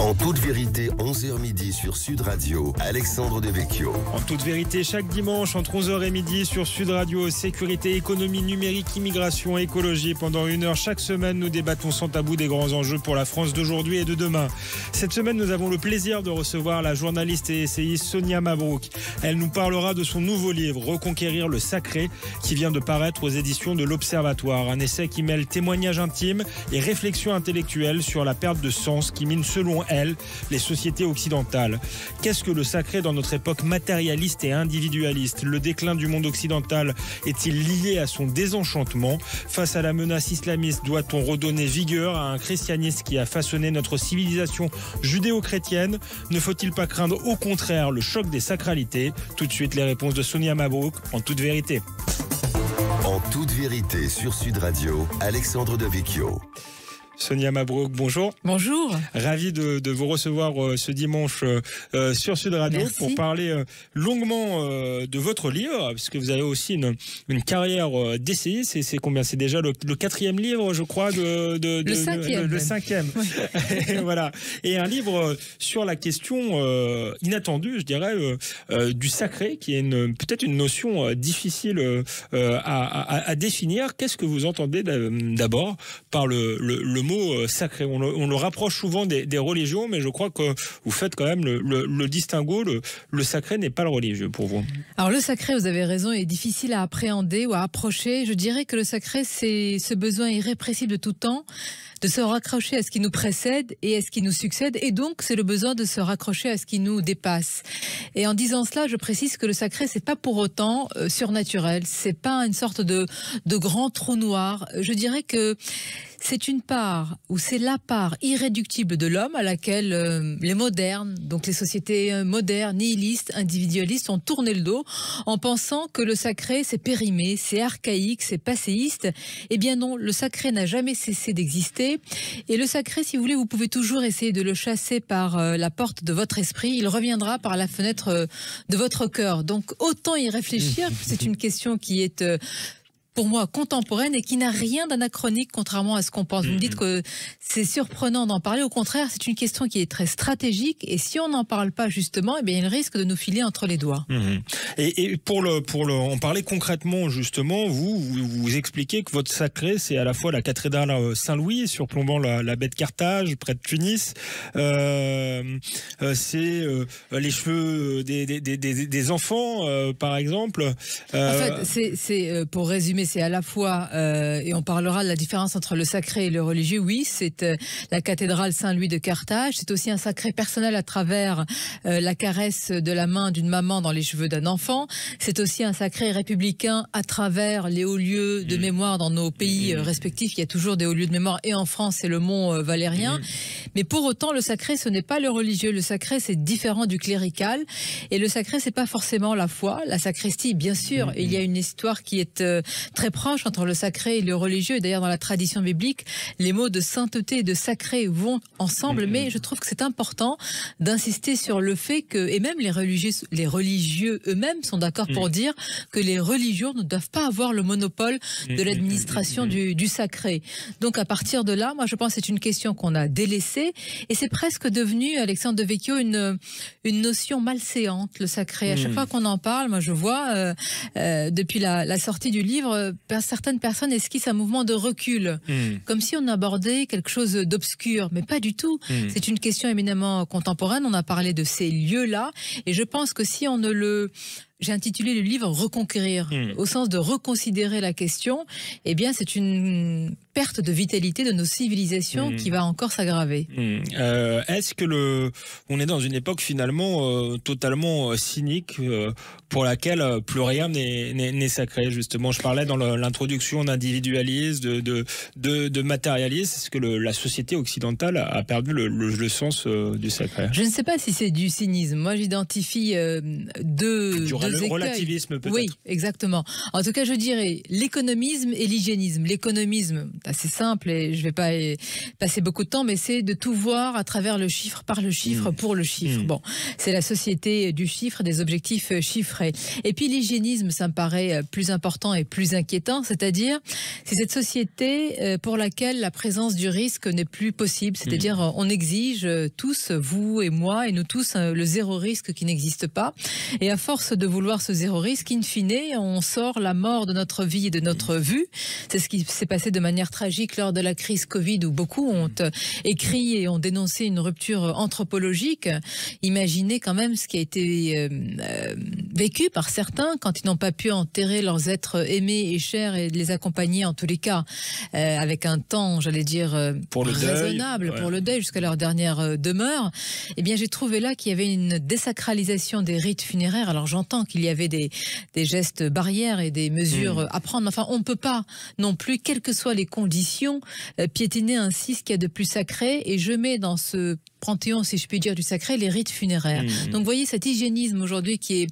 En toute vérité, 11h midi sur Sud Radio, Alexandre Devecchio. En toute vérité, chaque dimanche entre 11h et midi sur Sud Radio, sécurité, économie numérique, immigration, écologie. Pendant 1 heure chaque semaine, nous débattons sans tabou des grands enjeux pour la France d'aujourd'hui et de demain. Cette semaine, nous avons le plaisir de recevoir la journaliste et essayiste Sonia Mabrouk. Elle nous parlera de son nouveau livre, Reconquérir le sacré, qui vient de paraître aux éditions de l'Observatoire. Un essai qui mêle témoignages intimes et réflexions intellectuelles sur la perte de sens qui mine, selon elle, les sociétés occidentales. Qu'est-ce que le sacré dans notre époque matérialiste et individualiste? Le déclin du monde occidental est-il lié à son désenchantement? Face à la menace islamiste, doit-on redonner vigueur à un christianisme qui a façonné notre civilisation judéo-chrétienne? Ne faut-il pas craindre au contraire le choc des sacralités? Tout de suite les réponses de Sonia Mabrouk, en toute vérité. En toute vérité sur Sud Radio, Alexandre Devecchio. Sonia Mabrouk, bonjour. Bonjour. Ravi de vous recevoir ce dimanche sur Sud Radio. Merci. Pour parler longuement de votre livre, parce que vous avez aussi une carrière d'essayiste. C'est combien? C'est déjà le 4e livre, je crois, le 5e. Le 5e. Oui. Voilà. Et un livre sur la question inattendue, je dirais, du sacré, qui est peut-être une notion difficile à définir. Qu'est-ce que vous entendez d'abord par le mot sacré? On le rapproche souvent des religions, mais je crois que vous faites quand même le distinguo. Le sacré n'est pas le religieux pour vous. Alors le sacré, vous avez raison, est difficile à appréhender ou à approcher. Je dirais que le sacré, c'est ce besoin irrépressible de tout temps de se raccrocher à ce qui nous précède et à ce qui nous succède, et donc c'est le besoin de se raccrocher à ce qui nous dépasse. Et en disant cela, je précise que le sacré, c'est pas pour autant surnaturel, c'est pas une sorte de grand trou noir. Je dirais que c'est une part, ou c'est la part irréductible de l'homme à laquelle les modernes, donc les sociétés modernes, nihilistes, individualistes, ont tourné le dos en pensant que le sacré, c'est périmé, c'est archaïque, c'est passéiste. Eh bien non, le sacré n'a jamais cessé d'exister. Et le sacré, si vous voulez, vous pouvez toujours essayer de le chasser par la porte de votre esprit. Il reviendra par la fenêtre de votre cœur. Donc autant y réfléchir. C'est une question qui est pour moi contemporaine et qui n'a rien d'anachronique, contrairement à ce qu'on pense. Vous me dites que c'est surprenant d'en parler. Au contraire, c'est une question qui est très stratégique, et si on n'en parle pas justement, eh bien, il risque de nous filer entre les doigts. Et pour en parler concrètement, justement, vous expliquez que votre sacré, c'est à la fois la cathédrale Saint-Louis, surplombant la baie de Carthage, près de Tunis, c'est les cheveux des enfants, par exemple. En fait, c'est pour résumer, c'est à la fois, et on parlera de la différence entre le sacré et le religieux, oui, c'est la cathédrale Saint-Louis de Carthage, c'est aussi un sacré personnel à travers la caresse de la main d'une maman dans les cheveux d'un enfant, c'est aussi un sacré républicain à travers les hauts lieux de mémoire dans nos pays respectifs. Il y a toujours des hauts lieux de mémoire, et en France c'est le mont Valérien, mais pour autant le sacré, ce n'est pas le religieux. Le sacré, c'est différent du clérical, et le sacré, c'est pas forcément la foi. La sacristie, bien sûr, il y a une histoire qui est très proche entre le sacré et le religieux, et d'ailleurs dans la tradition biblique, les mots de sainteté et de sacré vont ensemble, mais je trouve que c'est important d'insister sur le fait que, et même les religieux eux-mêmes sont d'accord pour dire que les religions ne doivent pas avoir le monopole de l'administration du sacré. Donc à partir de là, moi je pense que c'est une question qu'on a délaissée, et c'est presque devenu, Alexandre Devecchio, une notion malséante, le sacré. À chaque fois qu'on en parle, moi je vois depuis la sortie du livre, certaines personnes esquissent un mouvement de recul, comme si on abordait quelque chose d'obscur, mais pas du tout. C'est une question éminemment contemporaine. On a parlé de ces lieux-là, et je pense que si on ne le... J'ai intitulé le livre Reconquérir, au sens de reconsidérer la question. Eh bien, c'est une perte de vitalité de nos civilisations qui va encore s'aggraver. Est-ce que on est dans une époque finalement totalement cynique, pour laquelle plus rien n'est sacré, justement? Je parlais dans l'introduction d'individualisme, de matérialisme. Est-ce que la société occidentale a perdu le sens du sacré? Je ne sais pas si c'est du cynisme. Moi, j'identifie deux deux le écueils. relativisme peut-être. Oui, exactement. En tout cas, je dirais l'économisme et l'hygiénisme. L'économisme, assez simple et je ne vais pas y passer beaucoup de temps, mais c'est de tout voir à travers le chiffre, par le chiffre, pour le chiffre. Bon, c'est la société du chiffre, des objectifs chiffrés. Et puis l'hygiénisme, ça me paraît plus important et plus inquiétant, c'est-à-dire c'est cette société pour laquelle la présence du risque n'est plus possible. C'est-à-dire on exige tous, vous et moi et nous tous, le zéro risque qui n'existe pas. Et à force de vouloir ce zéro risque, in fine, on sort la mort de notre vie et de notre vue. C'est ce qui s'est passé de manière tragique lors de la crise Covid où beaucoup ont écrit et ont dénoncé une rupture anthropologique. Imaginez quand même ce qui a été vécu par certains quand ils n'ont pas pu enterrer leurs êtres aimés et chers et les accompagner en tous les cas avec un temps, j'allais dire, pour le raisonnable deuil, pour le deuil jusqu'à leur dernière demeure. Eh bien, j'ai trouvé là qu'il y avait une désacralisation des rites funéraires. Alors j'entends qu'il y avait des gestes barrières et des mesures à prendre. Enfin, on ne peut pas non plus, quelles que soient les conditions, piétiner ainsi ce qu'il y a de plus sacré. Et je mets dans ce panthéon, si je puis dire, du sacré, les rites funéraires. Donc, vous voyez, cet hygiénisme aujourd'hui qui est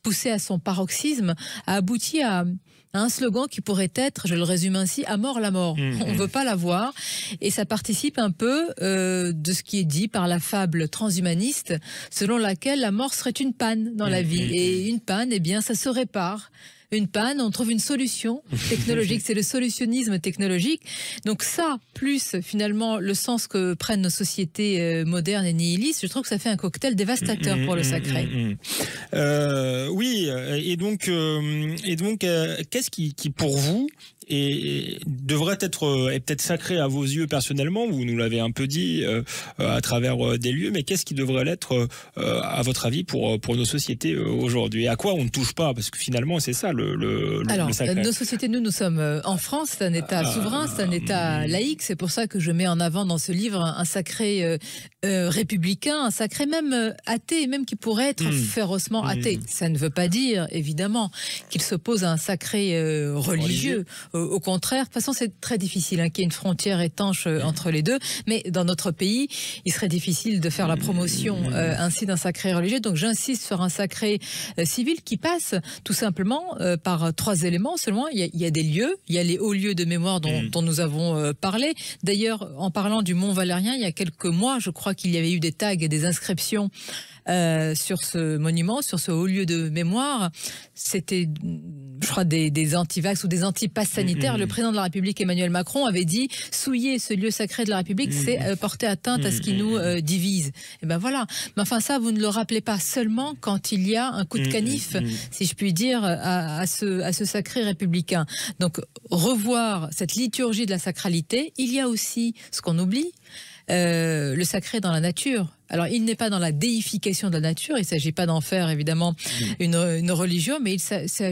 poussé à son paroxysme a abouti à un slogan qui pourrait être, je le résume ainsi, à mort la mort. On ne veut pas la voir. Et ça participe un peu de ce qui est dit par la fable transhumaniste, selon laquelle la mort serait une panne dans la vie. Et une panne, eh bien, ça se répare. Une panne, on trouve une solution technologique, c'est le solutionnisme technologique. Donc ça, plus finalement le sens que prennent nos sociétés modernes et nihilistes, je trouve que ça fait un cocktail dévastateur pour le sacré. Oui, et donc qu'est-ce qui pour vous et devrait être peut-être sacré à vos yeux personnellement, vous nous l'avez un peu dit à travers des lieux, mais qu'est-ce qui devrait l'être à votre avis pour nos sociétés aujourd'hui? À quoi on ne touche pas? Parce que finalement c'est ça le sacré. Nos sociétés, nous sommes en France, c'est un État souverain, c'est un État laïque, c'est pour ça que je mets en avant dans ce livre un sacré républicain, un sacré même athée, même qui pourrait être férocement athée. Ça ne veut pas dire évidemment qu'il s'oppose à un sacré religieux. Au contraire, de toute façon, c'est très difficile qu'il y ait une frontière étanche entre les deux. Mais dans notre pays, il serait difficile de faire la promotion ainsi d'un sacré religieux. Donc j'insiste sur un sacré civil qui passe tout simplement par trois éléments seulement. Il y a des lieux, il y a les hauts lieux de mémoire dont nous avons parlé. D'ailleurs, en parlant du Mont Valérien, il y a quelques mois, je crois qu'il y avait eu des tags et des inscriptions sur ce monument, sur ce haut lieu de mémoire. C'était, je crois, des anti-vax ou des anti-pass sanitaires. Le président de la République, Emmanuel Macron, avait dit souiller ce lieu sacré de la République, c'est porter atteinte à ce qui nous divise. Et ben voilà. Mais enfin ça, vous ne le rappelez pas seulement quand il y a un coup de canif, si je puis dire, à ce sacré républicain. Donc revoir cette liturgie de la sacralité. Il y a aussi ce qu'on oublie, le sacré dans la nature. Alors, il n'est pas dans la déification de la nature, il ne s'agit pas d'en faire, évidemment, une religion, mais il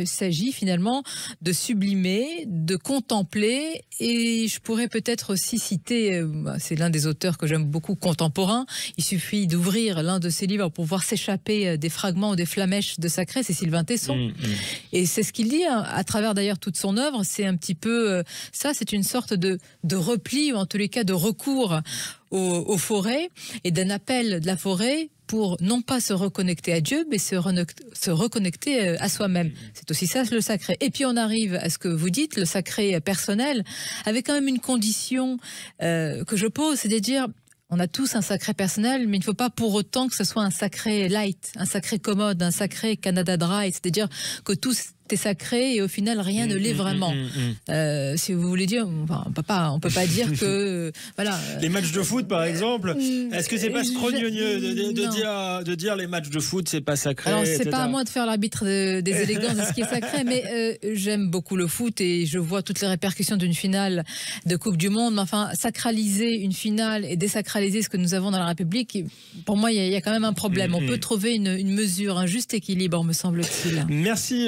s'agit finalement de sublimer, de contempler, et je pourrais peut-être aussi citer, c'est l'un des auteurs que j'aime beaucoup, contemporain, il suffit d'ouvrir l'un de ses livres pour voir s'échapper des fragments ou des flamèches de sacré, c'est Sylvain Tesson. Et c'est ce qu'il dit, à travers d'ailleurs toute son œuvre, c'est un petit peu ça, c'est une sorte de repli, ou en tous les cas de recours aux forêts et d'un appel de la forêt pour non pas se reconnecter à Dieu, mais se reconnecter à soi-même. C'est aussi ça le sacré. Et puis on arrive à ce que vous dites, le sacré personnel, avec quand même une condition que je pose, c'est de dire on a tous un sacré personnel, mais il ne faut pas pour autant que ce soit un sacré light, un sacré commode, un sacré Canada Dry, c'est-à-dire que tout est sacré et au final rien ne l'est vraiment. Si vous voulez dire, enfin, on peut pas dire que voilà. Les matchs de foot par exemple, est-ce que c'est pas scrogneux de dire les matchs de foot c'est pas sacré? Alors c'est pas à moi de faire l'arbitre des élégances de ce qui est sacré, mais j'aime beaucoup le foot et je vois toutes les répercussions d'une finale de Coupe du Monde. Mais enfin, sacraliser une finale et désacraliser ce que nous avons dans la République, pour moi il y a quand même un problème. On peut trouver une mesure, un juste équilibre, me semble-t-il. Merci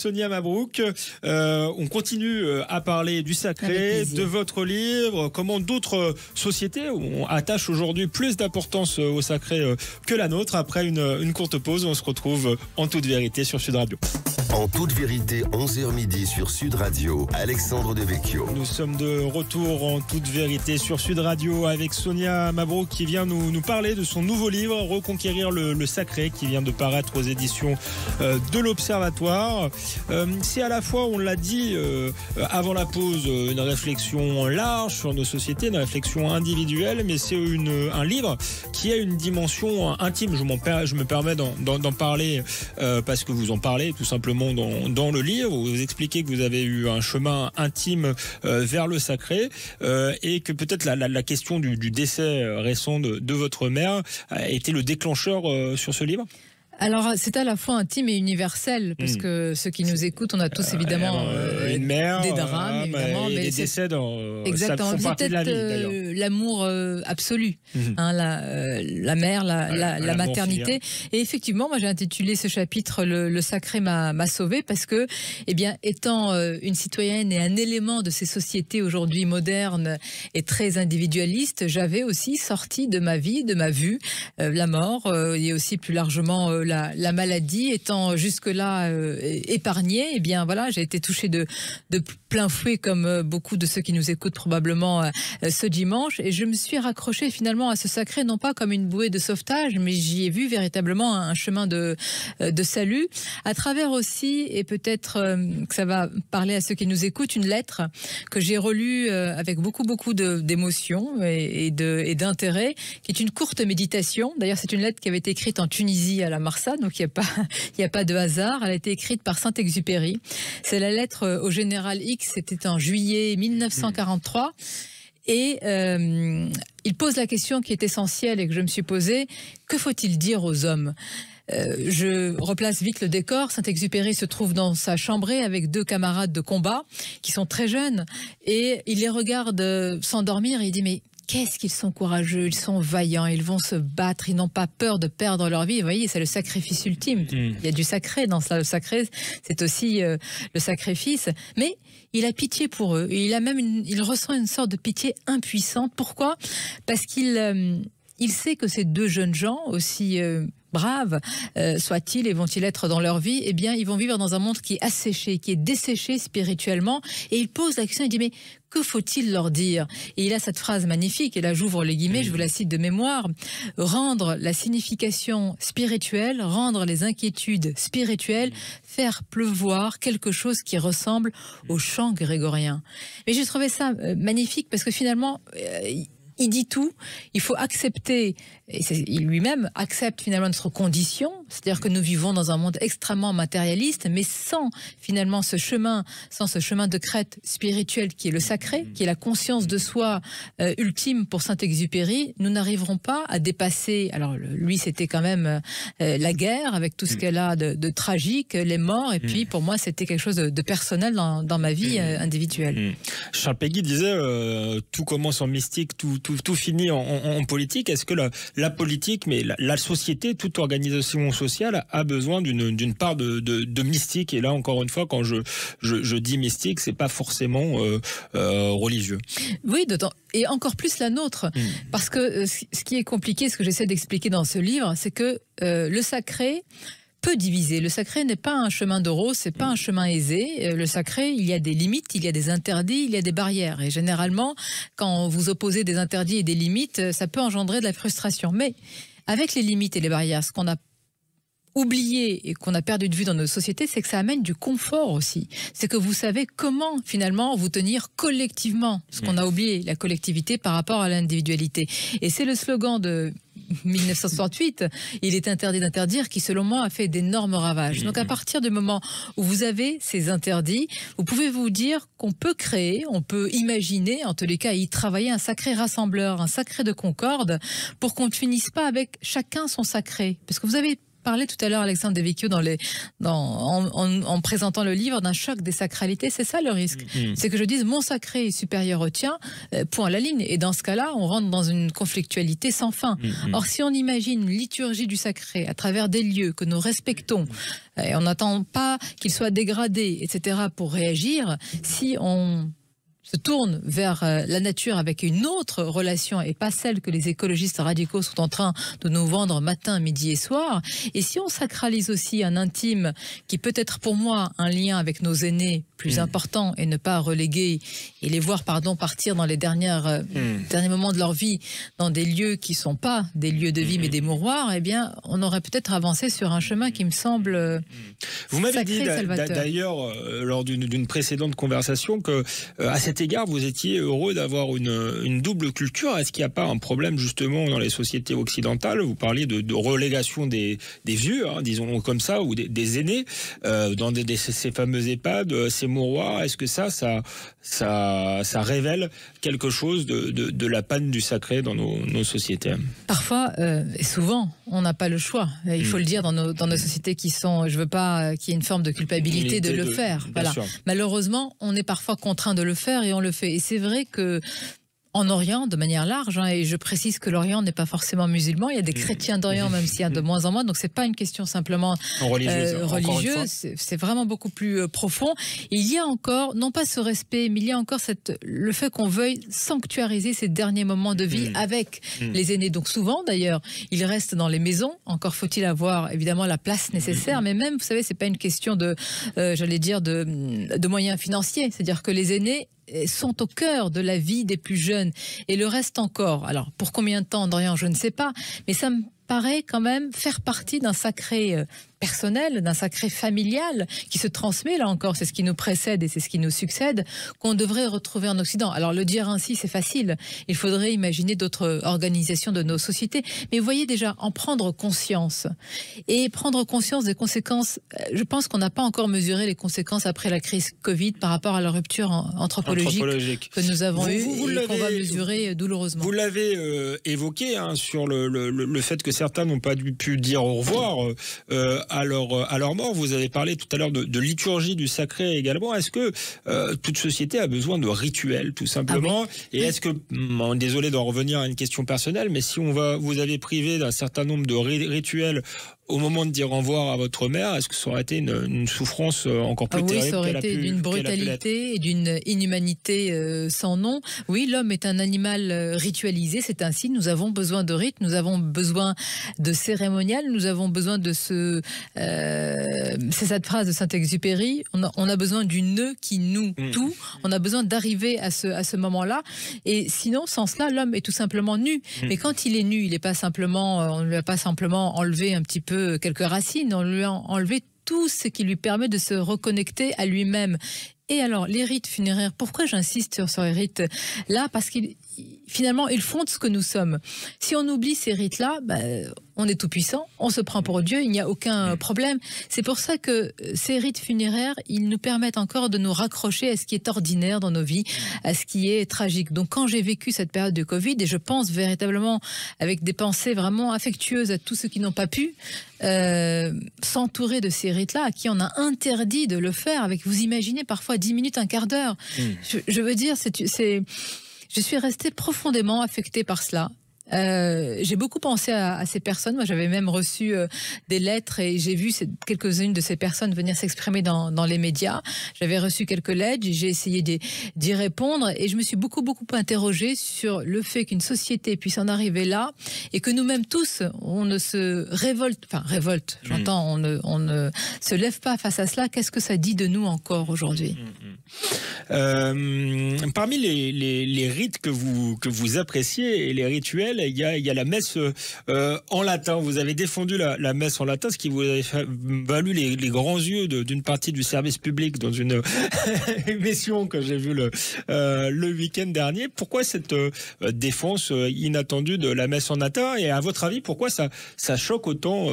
Sonia Mabrouk. On continue à parler du sacré, de votre livre, comment d'autres sociétés attachent aujourd'hui plus d'importance au sacré que la nôtre. Après une courte pause, on se retrouve en toute vérité sur Sud Radio. En toute vérité, 11h midi sur Sud Radio, Alexandre Devecchio. Nous sommes de retour en toute vérité sur Sud Radio avec Sonia Mabrouk qui vient nous parler de son nouveau livre Reconquérir le sacré qui vient de paraître aux éditions de l'Observatoire. C'est à la fois, on l'a dit avant la pause, une réflexion large sur nos sociétés, une réflexion individuelle, mais c'est un livre qui a une dimension intime. Je me permets d'en parler parce que vous en parlez tout simplement dans le livre. Vous expliquez que vous avez eu un chemin intime vers le sacré et que peut-être la question du décès récent de votre mère a été le déclencheur sur ce livre. Alors, c'est à la fois intime et universel, parce que ceux qui nous écoutent, on a tous évidemment une mère, des drames, évidemment, mais des décès exactement. Ça font partie de la vie, d'ailleurs. L'amour absolu, la mère, la maternité. Et effectivement, moi j'ai intitulé ce chapitre Le sacré m'a sauvé, parce que, eh bien, étant une citoyenne et un élément de ces sociétés aujourd'hui modernes et très individualistes, j'avais aussi sorti de ma vie, de ma vue, la mort et aussi plus largement la maladie. Étant jusque-là épargnée, eh bien voilà, j'ai été touchée de plein fouet comme beaucoup de ceux qui nous écoutent probablement ce dimanche, et je me suis raccrochée finalement à ce sacré, non pas comme une bouée de sauvetage, mais j'y ai vu véritablement un chemin de salut, à travers aussi, et peut-être que ça va parler à ceux qui nous écoutent, une lettre que j'ai relue avec beaucoup d'émotion et d'intérêt, qui est une courte méditation. D'ailleurs, c'est une lettre qui avait été écrite en Tunisie à la Marsa, donc il n'y a pas de hasard. Elle a été écrite par Saint-Exupéry. C'est la lettre au général X, c'était en juillet 1943. Et il pose la question qui est essentielle et que je me suis posée: que faut-il dire aux hommes ? Je replace vite le décor. Saint-Exupéry se trouve dans sa chambrée avec 2 camarades de combat qui sont très jeunes, et il les regarde s'endormir et il dit: mais qu'est-ce qu'ils sont courageux, ils sont vaillants, ils vont se battre, ils n'ont pas peur de perdre leur vie. Vous voyez, c'est le sacrifice ultime. Il y a du sacré dans ça. Le sacré, c'est aussi le sacrifice. Mais il a pitié pour eux. Et il ressent une sorte de pitié impuissante. Pourquoi ? Parce qu'il sait que ces 2 jeunes gens, aussi braves soient-ils et vont-ils être dans leur vie, eh bien, ils vont vivre dans un monde qui est asséché, qui est desséché spirituellement. Et il pose la question, il dit: mais que faut-il leur dire ? Et il a cette phrase magnifique, et là j'ouvre les guillemets, je vous la cite de mémoire: rendre la signification spirituelle, rendre les inquiétudes spirituelles, faire pleuvoir quelque chose qui ressemble au chant grégorien. Mais j'ai trouvé ça magnifique, parce que finalement, il dit tout. Il faut accepter, et il lui-même accepte finalement notre condition, c'est-à-dire que nous vivons dans un monde extrêmement matérialiste, mais sans finalement ce chemin de crête spirituelle qui est le sacré, qui est la conscience de soi ultime pour Saint-Exupéry, nous n'arriverons pas à dépasser. Alors lui, c'était quand même la guerre avec tout ce qu'elle a de tragique, les morts, et puis pour moi, c'était quelque chose de personnel dans ma vie individuelle. Charles Péguy disait tout commence en mystique, tout finit en politique. Est-ce que la politique, mais la société, toute organisation sociale a besoin d'une part de mystique? Et là, encore une fois, quand je dis mystique, c'est pas forcément religieux. Oui, d'autant, et encore plus la nôtre. Parce que ce qui est compliqué, ce que j'essaie d'expliquer dans ce livre, c'est que le sacré peut diviser. Le sacré n'est pas un chemin de rose, c'est pas un chemin aisé. Le sacré, il y a des limites, il y a des interdits, il y a des barrières. Et généralement, quand vous opposez des interdits et des limites, ça peut engendrer de la frustration. Mais avec les limites et les barrières, ce qu'on a oublié et qu'on a perdu de vue dans nos sociétés, c'est que ça amène du confort aussi. C'est que vous savez comment finalement vous tenir collectivement. Ce qu'on a oublié, la collectivité par rapport à l'individualité. Et c'est le slogan de 1968, il est interdit d'interdire, qui selon moi a fait d'énormes ravages. Donc à partir du moment où vous avez ces interdits, vous pouvez vous dire qu'on peut créer, on peut imaginer, en tous les cas y travailler, un sacré rassembleur, un sacré de concorde, pour qu'on ne finisse pas avec chacun son sacré. Parce que vous avez parlé tout à l'heure, Alexandre Devecchio, en présentant le livre, d'un choc des sacralités. C'est ça le risque. C'est que je dise mon sacré est supérieur au tien, point à la ligne. Et dans ce cas-là, on rentre dans une conflictualité sans fin. Or, si on imagine une liturgie du sacré à travers des lieux que nous respectons, et on n'attend pas qu'ils soient dégradés, etc., pour réagir, si on se tourne vers la nature avec une autre relation et pas celle que les écologistes radicaux sont en train de nous vendre matin, midi et soir. Et si on sacralise aussi un intime qui peut être pour moi un lien avec nos aînés plus important et ne pas reléguer et les voir partir dans les derniers moments de leur vie dans des lieux qui ne sont pas des lieux de vie mais des mouroirs, eh bien on aurait peut-être avancé sur un chemin qui me semble Vous m'avez dit salvateur. d'ailleurs lors d'une précédente conversation que à cet égard vous étiez heureux d'avoir une double culture. Est-ce qu'il n'y a pas un problème justement dans les sociétés occidentales? Vous parliez de relégation des vieux, hein, disons comme ça, ou des aînés dans ces fameux EHPAD, ces mouroirs. Est-ce que ça révèle quelque chose de la panne du sacré dans nos sociétés? Parfois, et souvent, on n'a pas le choix. Il faut le dire dans nos sociétés qui sont... Je veux pas qu'il y ait une forme de culpabilité de le faire. Voilà. Malheureusement, on est parfois contraint de le faire et on le fait. Et c'est vrai que en Orient, de manière large, et je précise que l'Orient n'est pas forcément musulman, il y a des chrétiens d'Orient, même s'il y a de moins en moins, donc c'est pas une question simplement religieuse, c'est vraiment beaucoup plus profond. Il y a encore, non pas ce respect, mais il y a encore le fait qu'on veuille sanctuariser ces derniers moments de vie avec les aînés. Donc souvent, d'ailleurs, ils restent dans les maisons, encore faut-il avoir évidemment la place nécessaire, mais même, vous savez, c'est pas une question de moyens financiers, c'est-à-dire que les aînés sont au cœur de la vie des plus jeunes et le reste encore. Alors, pour combien de temps, Dorian, je ne sais pas, mais ça me paraît quand même faire partie d'un sacré personnel, d'un sacré familial qui se transmet, là encore, c'est ce qui nous précède et c'est ce qui nous succède, qu'on devrait retrouver en Occident. Alors, le dire ainsi, c'est facile. Il faudrait imaginer d'autres organisations de nos sociétés. Mais vous voyez déjà, en prendre conscience et prendre conscience des conséquences, je pense qu'on n'a pas encore mesuré les conséquences après la crise Covid par rapport à la rupture anthropologique que nous avons eue et qu'on va mesurer douloureusement. Vous l'avez évoqué sur le fait que certains n'ont pas pu dire au revoir à leur mort. Vous avez parlé tout à l'heure de liturgie du sacré également. Est-ce que toute société a besoin de rituels, tout simplement? Et est-ce que, désolé d'en revenir à une question personnelle, mais si vous avez privé d'un certain nombre de rituels au moment de dire au revoir à votre mère, est-ce que ça aurait été une souffrance encore plus terrible? Oui, ça aurait été d'une brutalité et d'une inhumanité sans nom. Oui, l'homme est un animal ritualisé, c'est ainsi. Nous avons besoin de rites, nous avons besoin de cérémonial, nous avons besoin de c'est cette phrase de Saint-Exupéry, on a besoin du nœud qui noue tout, on a besoin d'arriver à ce moment-là. Et sinon, sans cela, l'homme est tout simplement nu. Mais quand il est nu, il n'est pas simplement, on ne lui a pas simplement enlevé un petit peu quelques racines, on lui a enlevé tout ce qui lui permet de se reconnecter à lui-même. Et alors, les rites funéraires, pourquoi j'insiste sur ces rites-là? Parce qu'ils finalement, ils fondent ce que nous sommes. Si on oublie ces rites-là, on est tout puissant, on se prend pour Dieu, il n'y a aucun problème. C'est pour ça que ces rites funéraires, ils nous permettent encore de nous raccrocher à ce qui est ordinaire dans nos vies, à ce qui est tragique. Donc quand j'ai vécu cette période de Covid, et je pense véritablement avec des pensées vraiment affectueuses à tous ceux qui n'ont pas pu s'entourer de ces rites-là, à qui on a interdit de le faire, avec, vous imaginez, parfois 10 minutes, un quart d'heure. Je veux dire, je suis restée profondément affectée par cela. J'ai beaucoup pensé à ces personnes. Moi, j'avais même reçu des lettres et j'ai vu quelques-unes de ces personnes venir s'exprimer dans les médias. J'avais reçu quelques lettres, j'ai essayé d'y répondre et je me suis beaucoup interrogée sur le fait qu'une société puisse en arriver là et que nous-mêmes tous, on ne se révolte, j'entends, on ne se lève pas face à cela. Qu'est-ce que ça dit de nous encore aujourd'hui? Parmi les rites que vous appréciez et les rituels, il y a la messe en latin. Vous avez défendu la messe en latin, ce qui vous a valu les grands yeux d'une partie du service public dans une émission que j'ai vue le week-end dernier. Pourquoi cette défense inattendue de la messe en latin? Et à votre avis, pourquoi ça choque autant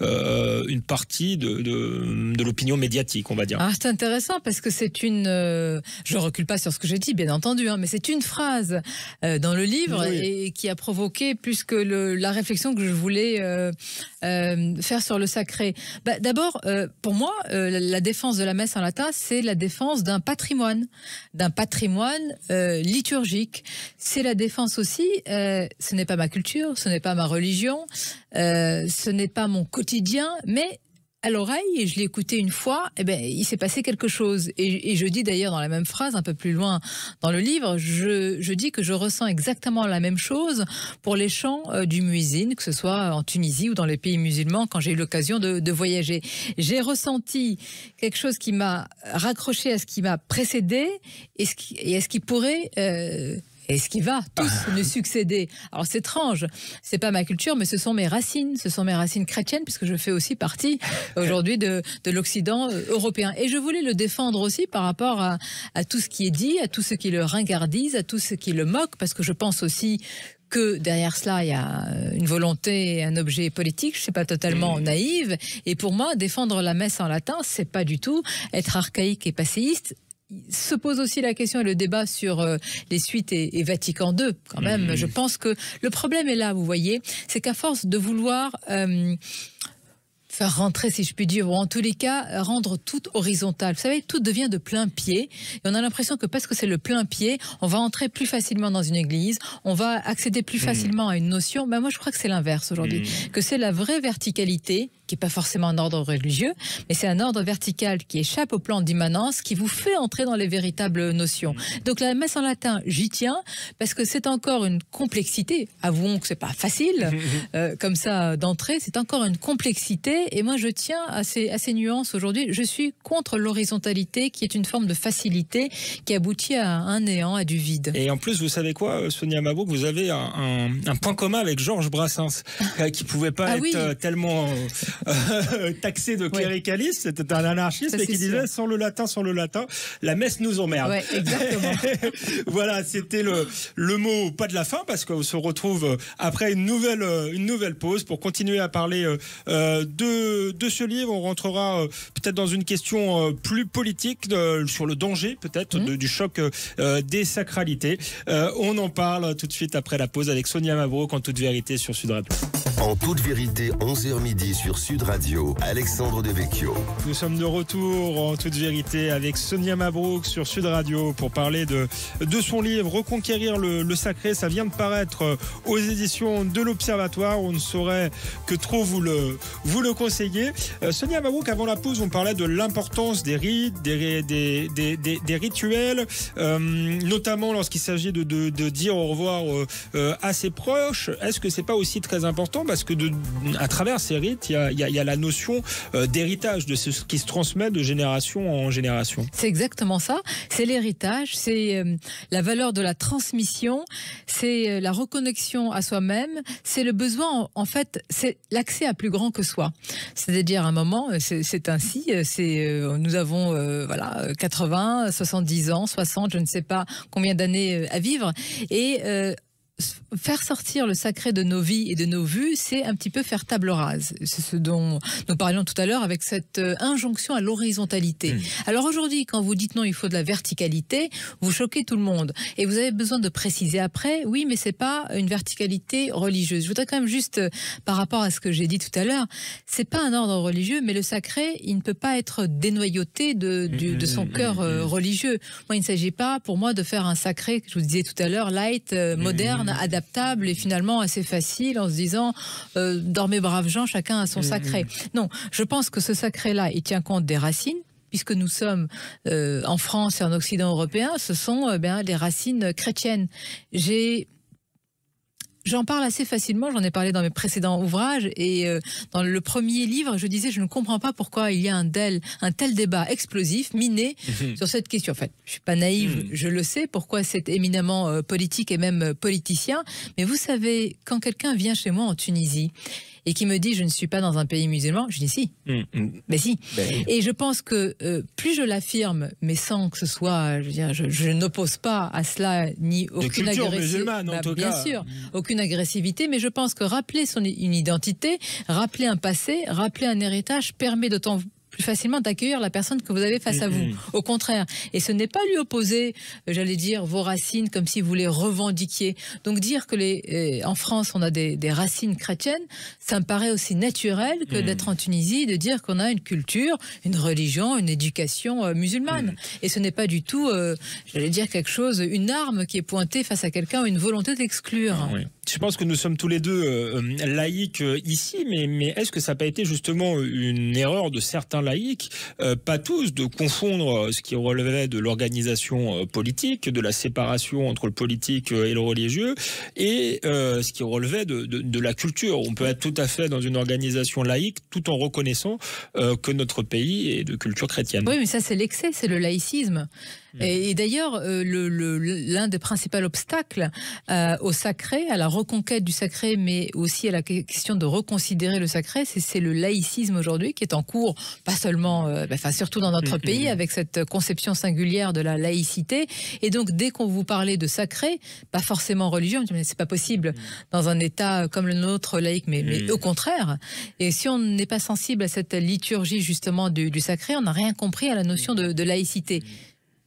une partie de l'opinion médiatique, on va dire? C'est intéressant parce que c'est je recule pas sur ce que j'ai dit, bien entendu, mais c'est une phrase dans le livre et qui a provoqué plus que la réflexion que je voulais faire sur le sacré. D'abord, pour moi, la défense de la messe en latin, c'est la défense d'un patrimoine liturgique. C'est la défense aussi, ce n'est pas ma culture, ce n'est pas ma religion, ce n'est pas mon quotidien, mais à l'oreille et je l'ai écouté une fois, eh ben, il s'est passé quelque chose. Et je dis d'ailleurs dans la même phrase, un peu plus loin dans le livre, je dis que je ressens exactement la même chose pour les chants du muezzin, que ce soit en Tunisie ou dans les pays musulmans, quand j'ai eu l'occasion de voyager. J'ai ressenti quelque chose qui m'a raccroché à ce qui m'a précédé et à ce qui pourrait... et ce qui va tous nous succéder. Alors c'est étrange, c'est pas ma culture, mais ce sont mes racines chrétiennes, puisque je fais aussi partie aujourd'hui de l'Occident européen. Et je voulais le défendre aussi par rapport à tout ce qui est dit, à tout ce qui le ringardise, à tout ce qui le moque, parce que je pense aussi que derrière cela, il y a une volonté, un objet politique. Je ne suis pas totalement naïve. Et pour moi, défendre la messe en latin, c'est pas du tout être archaïque et passéiste. Se pose aussi la question et le débat sur les suites et Vatican II, quand même. Je pense que le problème est là, vous voyez, c'est qu'à force de vouloir faire rentrer, si je puis dire, ou en tous les cas, rendre tout horizontal. Vous savez, tout devient de plein pied. Et on a l'impression que parce que c'est le plein pied, on va entrer plus facilement dans une église, on va accéder plus facilement à une notion. Ben moi, je crois que c'est l'inverse aujourd'hui. Que c'est la vraie verticalité, qui n'est pas forcément un ordre religieux, mais c'est un ordre vertical qui échappe au plan d'immanence, qui vous fait entrer dans les véritables notions. Donc la messe en latin, j'y tiens, parce que c'est encore une complexité. Avouons que c'est pas facile, comme ça, d'entrer. C'est encore une complexité. Et moi, je tiens à ces nuances aujourd'hui. Je suis contre l'horizontalité, qui est une forme de facilité, qui aboutit à un néant, à du vide. Et en plus, vous savez quoi, Sonia Mabrouk, vous avez un point commun avec Georges Brassens, qui pouvait pas être tellement taxé de cléricaliste. C'était un anarchiste, mais qui disait sans le latin, la messe nous emmerde. Ouais, exactement. Voilà, c'était le mot pas de la fin, parce qu'on se retrouve après une nouvelle pause pour continuer à parler de ce livre. On rentrera peut-être dans une question plus politique sur le danger peut-être du choc des sacralités. On en parle tout de suite après la pause avec Sonia Mabrouk en toute vérité sur Sud Radio. En toute vérité, 11h midi sur Sud Radio, Alexandre Devecchio. Nous sommes de retour en toute vérité avec Sonia Mabrouk sur Sud Radio pour parler de son livre Reconquérir le sacré. Ça vient de paraître aux éditions de l'Observatoire. On ne saurait que trop vous le conseiller. Sonia Mabrouk, avant la pause, on parlait de l'importance des rites, des rituels, notamment lorsqu'il s'agit de dire au revoir à ses proches. Est-ce que c'est pas aussi très important, parce que à travers ces rites, il y a la notion d'héritage, de ce qui se transmet de génération en génération. C'est exactement ça. C'est l'héritage, c'est la valeur de la transmission, c'est la reconnexion à soi-même, c'est le besoin, en fait, c'est l'accès à plus grand que soi. C'est-à-dire, à un moment, c'est ainsi, nous avons 80, 70 ans, 60, je ne sais pas combien d'années à vivre, et faire sortir le sacré de nos vies et de nos vues, c'est un petit peu faire table rase. C'est ce dont nous parlions tout à l'heure avec cette injonction à l'horizontalité. Alors aujourd'hui, quand vous dites non, il faut de la verticalité, vous choquez tout le monde. Et vous avez besoin de préciser après, oui, mais c'est pas une verticalité religieuse. Je voudrais quand même juste, par rapport à ce que j'ai dit tout à l'heure, c'est pas un ordre religieux, mais le sacré, il ne peut pas être dénoyauté de son cœur religieux. Moi, il ne s'agit pas, pour moi, de faire un sacré, que je vous disais tout à l'heure, light, moderne, adaptable et finalement assez facile, en se disant dormez braves gens, chacun a son sacré. Non, je pense que ce sacré-là, il tient compte des racines, puisque nous sommes en France et en Occident européen, ce sont les racines chrétiennes. J'en parle assez facilement, j'en ai parlé dans mes précédents ouvrages, et dans le premier livre, je disais, je ne comprends pas pourquoi il y a un tel débat explosif, miné, sur cette question. En fait, je suis pas naïve, je le sais, pourquoi c'est éminemment politique et même politicien, mais vous savez, quand quelqu'un vient chez moi en Tunisie, et qui me dit je ne suis pas dans un pays musulman, je dis si. Mais si. Et je pense que plus je l'affirme, mais sans que ce soit, je n'oppose pas à cela ni aucune agressivité. Bien sûr, aucune agressivité, mais je pense que rappeler une identité, rappeler un passé, rappeler un héritage permet d'autant plus facilement d'accueillir la personne que vous avez face à vous. Au contraire. Et ce n'est pas lui opposer, j'allais dire, vos racines comme si vous les revendiquiez. Donc dire que en France, on a des racines chrétiennes, ça me paraît aussi naturel que d'être en Tunisie, de dire qu'on a une culture, une religion, une éducation musulmane. Et ce n'est pas du tout, j'allais dire quelque chose, une arme qui est pointée face à quelqu'un ou une volonté d'exclure. Oui. Je pense que nous sommes tous les deux laïcs ici, mais est-ce que ça n'a pas été justement une erreur de certains laïcs, pas tous, de confondre ce qui relevait de l'organisation politique, de la séparation entre le politique et le religieux, et ce qui relevait de la culture. On peut être tout à fait dans une organisation laïque tout en reconnaissant que notre pays est de culture chrétienne. Oui, mais ça c'est l'excès, c'est le laïcisme. Et d'ailleurs, l'un des principaux obstacles au sacré, à la reconquête du sacré, mais aussi à la question de reconsidérer le sacré, c'est le laïcisme aujourd'hui qui est en cours, pas seulement, surtout dans notre pays, avec cette conception singulière de la laïcité. Et donc, dès qu'on vous parlait de sacré, pas forcément religieux, on dit mais c'est pas possible dans un État comme le nôtre laïque, mais au contraire. Et si on n'est pas sensible à cette liturgie justement du sacré, on n'a rien compris à la notion de laïcité.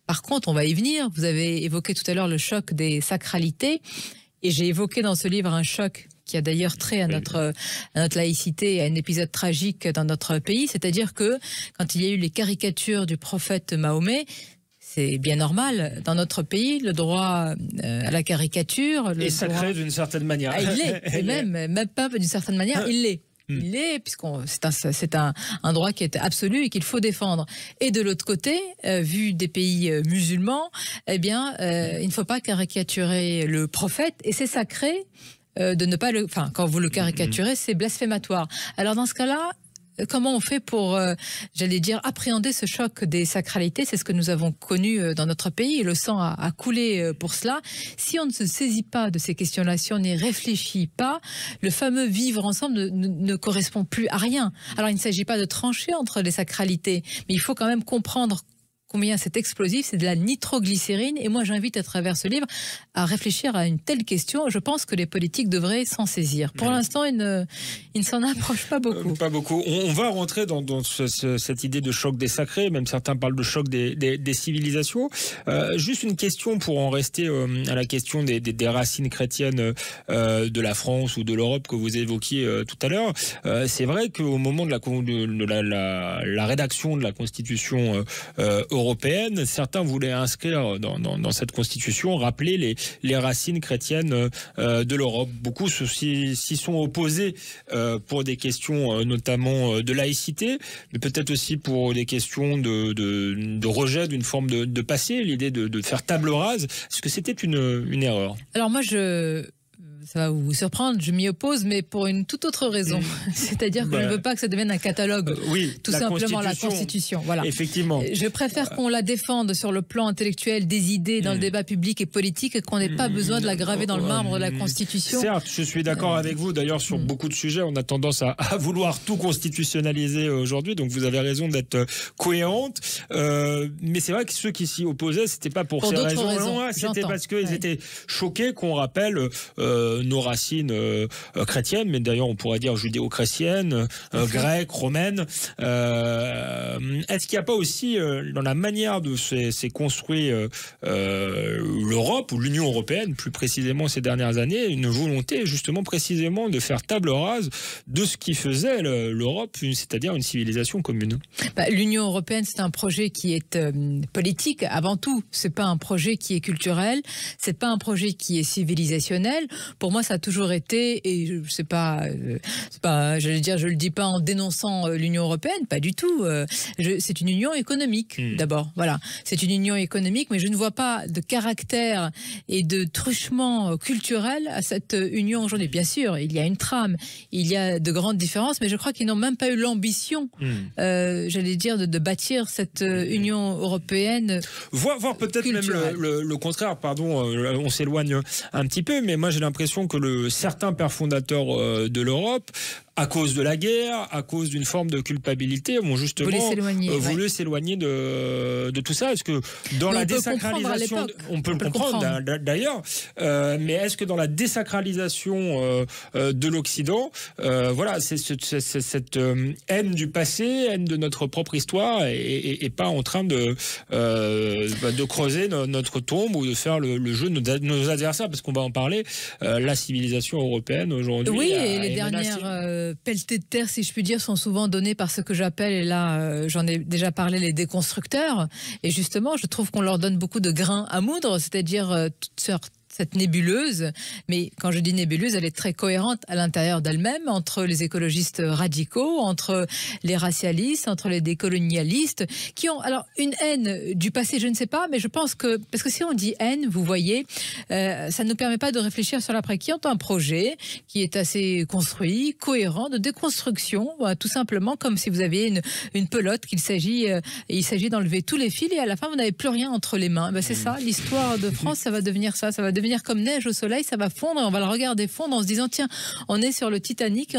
Par contre, on va y venir. Vous avez évoqué tout à l'heure le choc des sacralités. Et j'ai évoqué dans ce livre un choc qui a d'ailleurs trait à notre laïcité et à un épisode tragique dans notre pays. C'est-à-dire que quand il y a eu les caricatures du prophète Mahomet, c'est bien normal. Dans notre pays, le droit à la caricature... est sacré d'une certaine manière. Ah, il l'est. Et même pas d'une certaine manière, il l'est. Il l'est, c'est un droit qui est absolu et qu'il faut défendre. Et de l'autre côté, vu des pays musulmans, eh bien, il ne faut pas caricaturer le prophète, et c'est sacré de ne pas quand vous le caricaturez, c'est blasphématoire. Alors dans ce cas-là, comment on fait pour, j'allais dire, appréhender ce choc des sacralités? C'est ce que nous avons connu dans notre pays, et le sang a coulé pour cela. Si on ne se saisit pas de ces questions-là, si on n'y réfléchit pas, le fameux vivre ensemble ne correspond plus à rien. Alors il ne s'agit pas de trancher entre les sacralités, mais il faut quand même comprendre combien c'est explosif, c'est de la nitroglycérine. Et moi, j'invite à travers ce livre à réfléchir à une telle question. Je pense que les politiques devraient s'en saisir. Pour l'instant, ils ne s'en approchent pas beaucoup. Pas beaucoup. On va rentrer dans cette idée de choc des sacrés, même certains parlent de choc des civilisations. Juste une question pour en rester à la question des racines chrétiennes de la France ou de l'Europe que vous évoquiez tout à l'heure. C'est vrai qu'au moment de la rédaction de la Constitution européenne, certains voulaient inscrire dans cette constitution, rappeler les racines chrétiennes de l'Europe. Beaucoup s'y sont opposés pour des questions notamment de laïcité, mais peut-être aussi pour des questions de rejet d'une forme de passé, l'idée de faire table rase. Est-ce que c'était une erreur? Alors moi, ça va vous surprendre, je m'y oppose, mais pour une toute autre raison. C'est-à-dire que je ne veux pas que ça devienne un catalogue. Oui, tout simplement la Constitution. Voilà. Effectivement. Je préfère qu'on la défende sur le plan intellectuel des idées dans le débat public et politique, et qu'on n'ait pas besoin de la graver dans le marbre de la Constitution. Certes, je suis d'accord avec vous. D'ailleurs, sur beaucoup de sujets, on a tendance à vouloir tout constitutionnaliser aujourd'hui. Donc, vous avez raison d'être cohérente. Mais c'est vrai que ceux qui s'y opposaient, c'était pas pour ces raisons. C'était parce qu'ils étaient choqués qu'on rappelle nos racines chrétiennes, mais d'ailleurs on pourrait dire judéo-chrétiennes, grecques, romaines. Est-ce qu'il n'y a pas aussi dans la manière de s'est construit l'Europe ou l'Union européenne, plus précisément ces dernières années, une volonté justement précisément de faire table rase de ce qui faisait l'Europe, c'est-à-dire une civilisation commune? L'Union européenne, c'est un projet qui est politique avant tout. C'est pas un projet qui est culturel, c'est pas un projet qui est civilisationnel. Pour moi, ça a toujours été, et c'est pas, j'allais dire, je le dis pas en dénonçant l'Union européenne, pas du tout. C'est une union économique, d'abord. Voilà, c'est une union économique, mais je ne vois pas de caractère et de truchement culturel à cette union aujourd'hui. Bien sûr, il y a une trame, il y a de grandes différences, mais je crois qu'ils n'ont même pas eu l'ambition, j'allais dire, de bâtir cette Union européenne. Voir peut-être même le contraire, pardon, on s'éloigne un petit peu, mais moi j'ai l'impression l'impression que certains pères fondateurs de l'Europe, à cause de la guerre, à cause d'une forme de culpabilité, ont justement voulu s'éloigner de tout ça. Est-ce que dans la désacralisation, on peut le comprendre d'ailleurs, mais est-ce que dans la désacralisation de l'Occident, voilà, c'est cette haine du passé, haine de notre propre histoire, et pas en train de creuser notre tombe ou de faire le jeu de nos adversaires, parce qu'on va en parler, la civilisation européenne aujourd'hui. Oui, et les dernières pelletées de terre, si je puis dire, sont souvent données par ce que j'appelle, et là j'en ai déjà parlé, les déconstructeurs. Et justement, je trouve qu'on leur donne beaucoup de grains à moudre, c'est-à-dire toutes sortes cette nébuleuse, mais quand je dis nébuleuse, elle est très cohérente à l'intérieur d'elle-même, entre les écologistes radicaux, entre les racialistes, entre les décolonialistes, qui ont alors une haine du passé, je ne sais pas, mais je pense que, parce que si on dit haine, vous voyez, ça ne nous permet pas de réfléchir sur l'après, qui ont un projet qui est assez construit, cohérent, de déconstruction, tout simplement comme si vous aviez une pelote, il s'agit d'enlever tous les fils et à la fin vous n'avez plus rien entre les mains. C'est ça, l'histoire de France, ça va devenir ça, ça va devenir comme neige au soleil, ça va fondre, on va le regarder fondre en se disant tiens, on est sur le Titanic et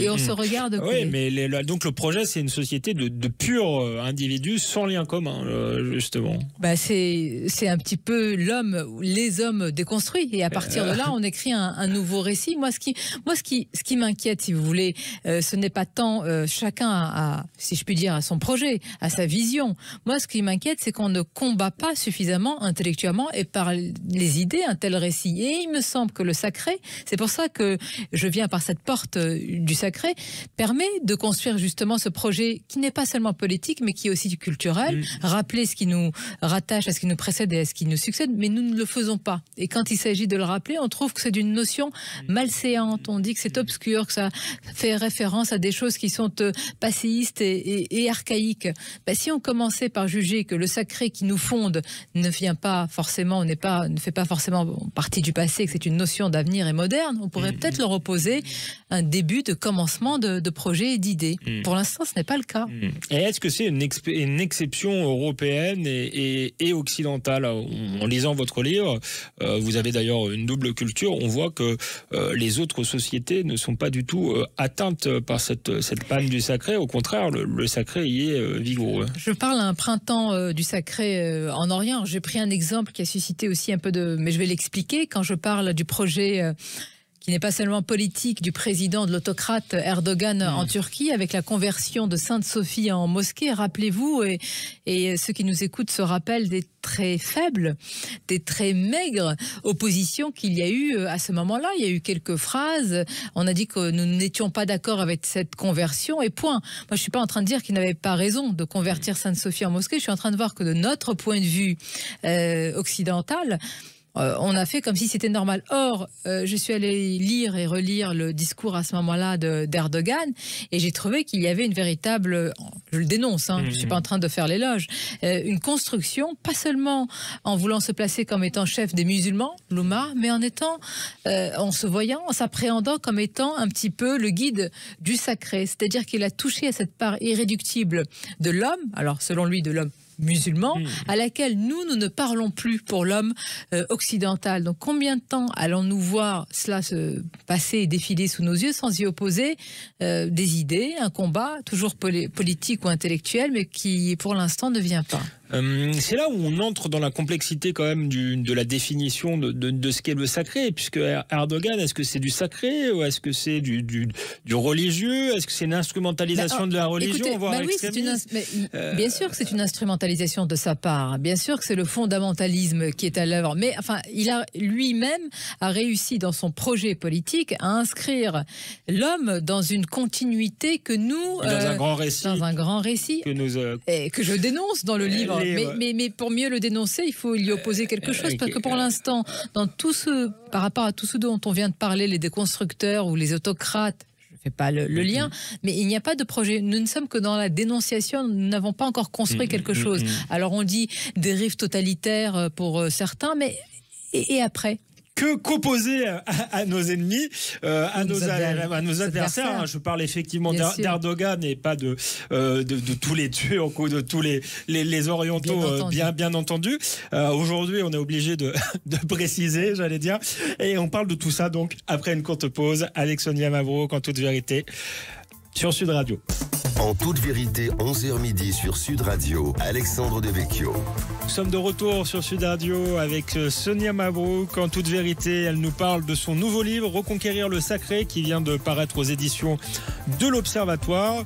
on se regarde couler. Oui, mais donc le projet, c'est une société de purs individus sans lien commun, justement. C'est un petit peu les hommes déconstruits, et à partir de là, on écrit un nouveau récit. Moi, ce qui m'inquiète, si vous voulez, ce n'est pas tant chacun a, si je puis dire, à son projet, à sa vision. Moi, ce qui m'inquiète, c'est qu'on ne combat pas suffisamment intellectuellement et par les idées un tel récit. Et il me semble que le sacré, c'est pour ça que je viens par cette porte du sacré, permet de construire justement ce projet qui n'est pas seulement politique, mais qui est aussi culturel, rappeler ce qui nous rattache à ce qui nous précède et à ce qui nous succède, mais nous ne le faisons pas. Et quand il s'agit de le rappeler, on trouve que c'est d'une notion malséante, on dit que c'est obscur, que ça fait référence à des choses qui sont passéistes et archaïques. Si on commençait par juger que le sacré qui nous fonde ne vient pas forcément, ne fait pas forcément partie du passé, que c'est une notion d'avenir et moderne, on pourrait peut-être leur opposer un début de commencement de projets et d'idées. Pour l'instant, ce n'est pas le cas. Et est-ce que c'est une exception européenne et occidentale? En lisant votre livre, vous avez d'ailleurs une double culture, on voit que les autres sociétés ne sont pas du tout atteintes par cette panne du sacré. Au contraire, le sacré y est vigoureux. Je parle à un printemps du sacré en Orient. J'ai pris un exemple qui a suscité aussi un peu mais je vais l'expliquer. Quand je parle du projet qui n'est pas seulement politique du président de l'autocrate Erdogan en Turquie, avec la conversion de Sainte-Sophie en mosquée, rappelez-vous, et ceux qui nous écoutent se rappellent des très faibles, des très maigres oppositions qu'il y a eu à ce moment-là. Il y a eu quelques phrases, on a dit que nous n'étions pas d'accord avec cette conversion, et point. Moi, je ne suis pas en train de dire qu'il n'avait pas raison de convertir Sainte-Sophie en mosquée, je suis en train de voir que de notre point de vue occidental, on a fait comme si c'était normal. Or, je suis allée lire et relire le discours à ce moment-là d'Erdogan, et j'ai trouvé qu'il y avait une véritable, je le dénonce, je ne suis pas en train de faire l'éloge, une construction, pas seulement en voulant se placer comme étant chef des musulmans, l'Oumma, mais en se voyant, en s'appréhendant comme étant un petit peu le guide du sacré. C'est-à-dire qu'il a touché à cette part irréductible de l'homme, alors selon lui de l'homme musulman, à laquelle nous ne parlons plus pour l'homme occidental. Donc combien de temps allons-nous voir cela se passer et défiler sous nos yeux sans y opposer des idées, un combat toujours politique ou intellectuel, mais qui pour l'instant ne vient pas? C'est là où on entre dans la complexité quand même de la définition de ce qu'est le sacré, puisque Erdogan, est-ce que c'est du sacré ou est-ce que c'est du religieux? Est-ce que c'est une instrumentalisation de la religion? Écoutez, bien sûr que c'est une instrumentalisation de sa part, bien sûr que c'est le fondamentalisme qui est à l'œuvre, mais enfin, il a lui-même réussi dans son projet politique à inscrire l'homme dans une continuité que nous... dans un grand récit que je dénonce dans le livre. Mais pour mieux le dénoncer, il faut y opposer quelque chose, parce que pour l'instant, par rapport à tout ce dont on vient de parler, les déconstructeurs ou les autocrates, je ne fais pas le lien, mais il n'y a pas de projet. Nous ne sommes que dans la dénonciation, nous n'avons pas encore construit quelque chose. Alors on dit dérive totalitaire pour certains, mais et après ? qu'opposer à nos ennemis, à nos adversaires. Hein. Je parle effectivement d'Erdogan et pas de tous les Turcs ou de tous les orientaux, bien entendu. Aujourd'hui, on est obligé de préciser, j'allais dire. Et on parle de tout ça donc après une courte pause avec Sonia Mabrouk en toute vérité sur Sud Radio. En toute vérité, 11h midi sur Sud Radio, Alexandre Devecchio. Nous sommes de retour sur Sud Radio avec Sonia Mabrouk. En toute vérité, elle nous parle de son nouveau livre, Reconquérir le sacré, qui vient de paraître aux éditions de l'Observatoire.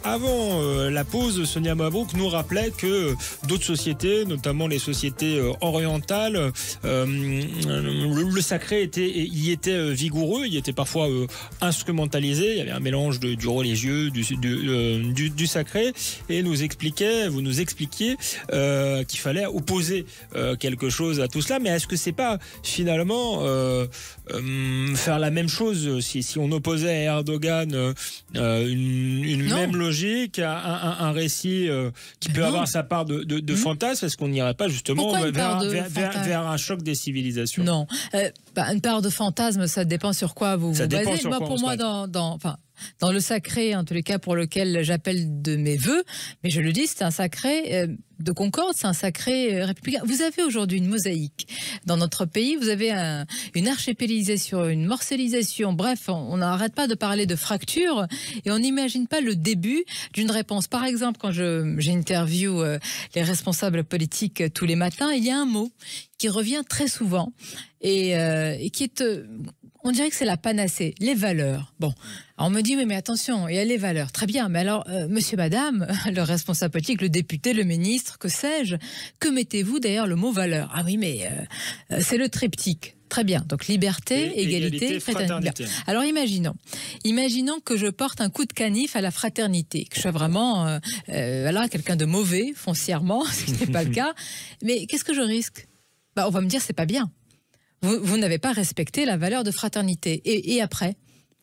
Avant la pause, Sonia Mabrouk nous rappelait que d'autres sociétés, notamment les sociétés orientales, le sacré y était vigoureux, il était parfois instrumentalisé. Il y avait un mélange du religieux, du sacré, et vous nous expliquiez qu'il fallait opposer quelque chose à tout cela. Mais est-ce que c'est pas finalement faire la même chose si on opposait à Erdogan une même logique, un récit qui peut avoir sa part de fantasme? Est-ce qu'on n'irait pas justement vers un choc des civilisations? Non, une part de fantasme, ça dépend sur quoi vous basez. Pour moi, dans le sacré, en tous les cas pour lequel j'appelle de mes vœux, mais je le dis, c'est un sacré de concorde, c'est un sacré républicain. Vous avez aujourd'hui une mosaïque dans notre pays, vous avez une archipélisation, une morcellisation, bref, on n'arrête pas de parler de fracture et on n'imagine pas le début d'une réponse. Par exemple, quand j'interviewe les responsables politiques tous les matins, il y a un mot qui revient très souvent et qui est... on dirait que c'est la panacée, les valeurs. Bon, alors on me dit, mais attention, il y a les valeurs. Très bien, mais alors, monsieur, madame, le responsable politique, le député, le ministre, que sais-je, que mettez-vous derrière le mot valeur? Ah oui, mais c'est le triptyque. Très bien, donc liberté, égalité, fraternité. Alors imaginons que je porte un coup de canif à la fraternité, que je sois vraiment quelqu'un de mauvais, foncièrement, ce qui n'est pas le cas. Mais qu'est-ce que je risque? On va me dire, c'est pas bien. Vous n'avez pas respecté la valeur de fraternité. Et après?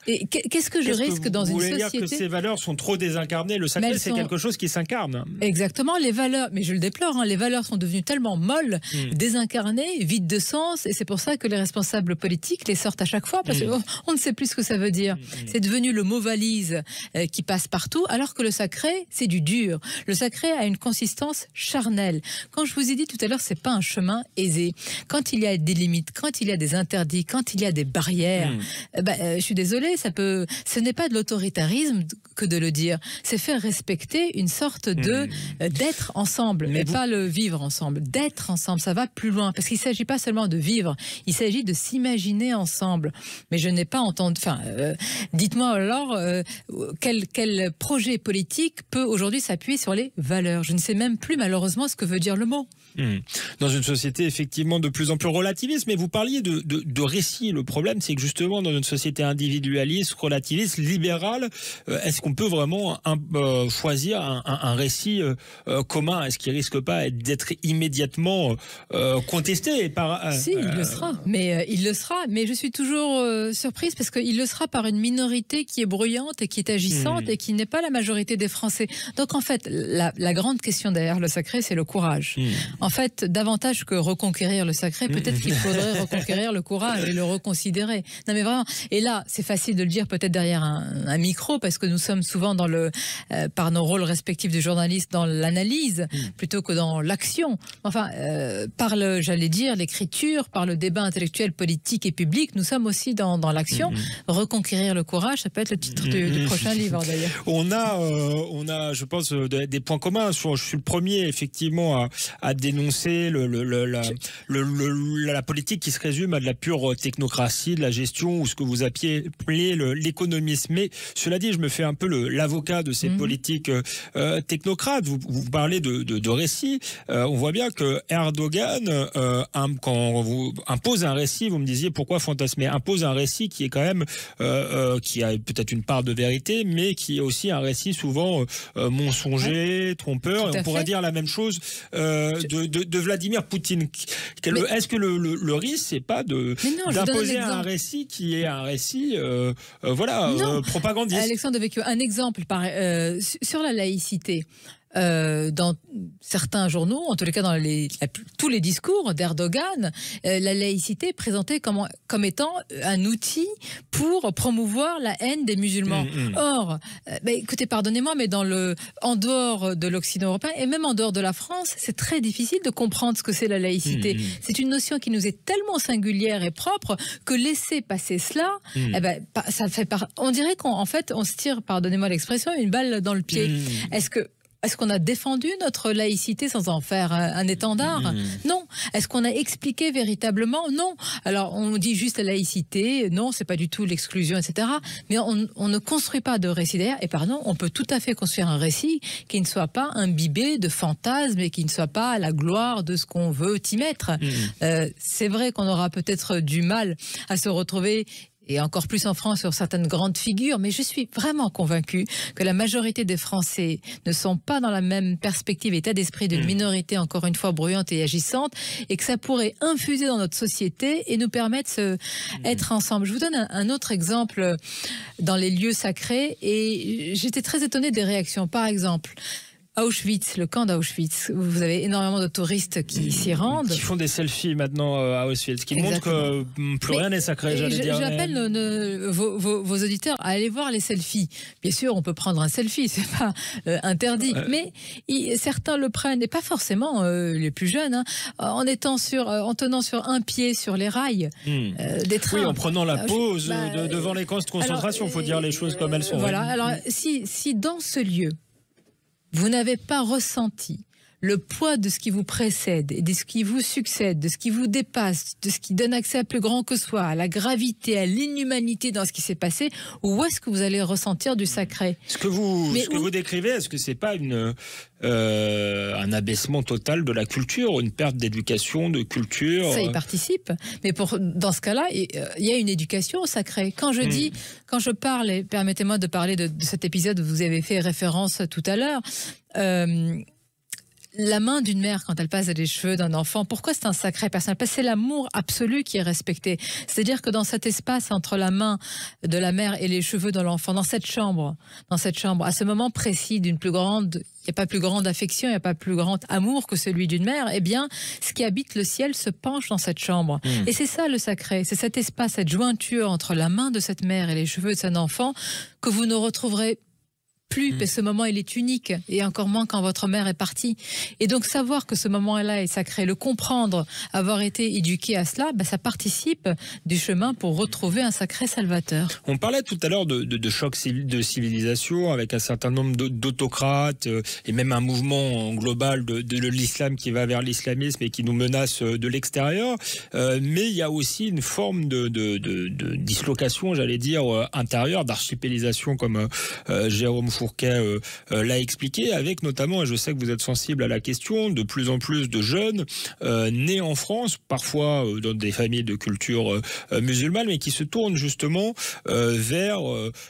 Et qu'est-ce que je risque dans une société? Vous voulez dire que ces valeurs sont trop désincarnées? Le sacré, c'est quelque chose qui s'incarne. Exactement, les valeurs, mais je le déplore, les valeurs sont devenues tellement molles, désincarnées, vides de sens, et c'est pour ça que les responsables politiques les sortent à chaque fois, parce qu'on ne sait plus ce que ça veut dire. C'est devenu le mot valise qui passe partout, alors que le sacré, c'est du dur. Le sacré a une consistance charnelle. Quand je vous ai dit tout à l'heure, c'est pas un chemin aisé. Quand il y a des limites, quand il y a des interdits, quand il y a des barrières, je suis désolée, ce n'est pas de l'autoritarisme que de le dire, c'est faire respecter une sorte d'être ensemble, mais pas le vivre ensemble. D'être ensemble, ça va plus loin, parce qu'il ne s'agit pas seulement de vivre, il s'agit de s'imaginer ensemble. Mais je n'ai pas entendu... dites-moi alors, quel projet politique peut aujourd'hui s'appuyer sur les valeurs? Je ne sais même plus malheureusement ce que veut dire le mot. Dans une société effectivement de plus en plus relativiste, mais vous parliez de récit. Le problème, c'est que justement dans une société individualiste, relativiste, libérale, est-ce qu'on peut vraiment choisir un récit commun? Est-ce qu'il risque pas d'être immédiatement contesté par... Si, il le sera, mais je suis toujours surprise parce qu'il le sera par une minorité qui est bruyante et qui est agissante et qui n'est pas la majorité des Français. Donc en fait, la grande question derrière le sacré, c'est le courage. En fait, davantage que reconquérir le sacré, peut-être qu'il faudrait reconquérir le courage et le reconsidérer. Non mais vraiment, et là, c'est facile de le dire peut-être derrière un micro, parce que nous sommes souvent par nos rôles respectifs de journalistes dans l'analyse, plutôt que dans l'action. Enfin, par j'allais dire, l'écriture, par le débat intellectuel, politique et public, nous sommes aussi dans l'action. Reconquérir le courage, ça peut être le titre du prochain livre d'ailleurs. On a, je pense, des points communs. Je suis le premier, effectivement, à dénoncer la politique qui se résume à de la pure technocratie, de la gestion, ou ce que vous appelez l'économisme. Mais cela dit, je me fais un peu l'avocat de ces politiques technocrates. Vous parlez de récit. On voit bien que Erdogan, quand vous impose un récit, vous me disiez pourquoi fantasmer, impose un récit qui est quand même qui a peut-être une part de vérité, mais qui est aussi un récit souvent mensonger, trompeur. Et on pourrait dire la même chose de Vladimir Poutine. Est-ce que le risque, c'est pas d'imposer un récit qui est un récit propagandiste? Alexandre Devecchio, un exemple sur la laïcité. dans certains journaux, en tous les cas dans tous les discours d'Erdogan, la laïcité est présentée comme étant un outil pour promouvoir la haine des musulmans. Or, écoutez, pardonnez-moi, mais en dehors de l'Occident européen et même en dehors de la France, c'est très difficile de comprendre ce que c'est la laïcité. C'est une notion qui nous est tellement singulière et propre que laisser passer cela, ça fait on dirait qu'en fait, on se tire, pardonnez-moi l'expression, une balle dans le pied. Est-ce qu'on a défendu notre laïcité sans en faire un étendard? Non. Est-ce qu'on a expliqué véritablement? Non. Alors, on dit juste la laïcité, non, c'est pas du tout l'exclusion, etc. Mais on ne construit pas de récit derrière. Et pardon, on peut tout à fait construire un récit qui ne soit pas imbibé de fantasmes et qui ne soit pas à la gloire de ce qu'on veut y mettre. C'est vrai qu'on aura peut-être du mal à se retrouver, et encore plus en France, sur certaines grandes figures, mais je suis vraiment convaincue que la majorité des Français ne sont pas dans la même perspective, état d'esprit d'une minorité, encore une fois, bruyante et agissante, et que ça pourrait infuser dans notre société et nous permettre d'être ensemble. Je vous donne un autre exemple dans les lieux sacrés, et j'étais très étonnée des réactions. Par exemple, Auschwitz, le camp d'Auschwitz, où vous avez énormément de touristes qui s'y rendent. Qui font des selfies maintenant à Auschwitz, qui montrent que plus rien n'est sacré, j'allais dire. J'appelle vos auditeurs à aller voir les selfies. Bien sûr, on peut prendre un selfie, c'est pas interdit, mais certains le prennent, et pas forcément les plus jeunes, en tenant sur un pied sur les rails des trains. Oui, en prenant la pause devant les camps de concentration, il faut dire les choses comme elles sont. Voilà, alors si dans ce lieu, vous n'avez pas ressenti le poids de ce qui vous précède et de ce qui vous succède, de ce qui vous dépasse, de ce qui donne accès à plus grand que soi, à la gravité, à l'inhumanité dans ce qui s'est passé, où est-ce que vous allez ressentir du sacré? Ce que vous décrivez, est-ce que c'est pas un abaissement total de la culture, une perte d'éducation, de culture? Ça y participe, mais dans ce cas-là, il y a une éducation au sacré. Quand je parle, et permettez-moi de parler de cet épisode où vous avez fait référence tout à l'heure, la main d'une mère quand elle passe les cheveux d'un enfant, pourquoi c'est un sacré personnel? Parce que c'est l'amour absolu qui est respecté. C'est-à-dire que dans cet espace entre la main de la mère et les cheveux de l'enfant, dans cette chambre, à ce moment précis il n'y a pas plus grande affection, il n'y a pas plus grand amour que celui d'une mère, eh bien, ce qui habite le ciel se penche dans cette chambre. Et c'est ça le sacré, c'est cet espace, cette jointure entre la main de cette mère et les cheveux de son enfant que vous ne retrouverez plus, parce que ce moment il est unique, et encore moins quand votre mère est partie. Et donc savoir que ce moment-là est sacré, le comprendre, avoir été éduqué à cela, ça participe du chemin pour retrouver un sacré salvateur. On parlait tout à l'heure de choc de civilisation avec un certain nombre d'autocrates et même un mouvement global de l'islam qui va vers l'islamisme et qui nous menace de l'extérieur. Mais il y a aussi une forme de dislocation, j'allais dire, intérieure, d'archipélisation, comme Jérôme Fourquet l'a expliqué, avec notamment, et je sais que vous êtes sensible à la question, de plus en plus de jeunes nés en France, parfois dans des familles de culture musulmane, mais qui se tournent justement vers,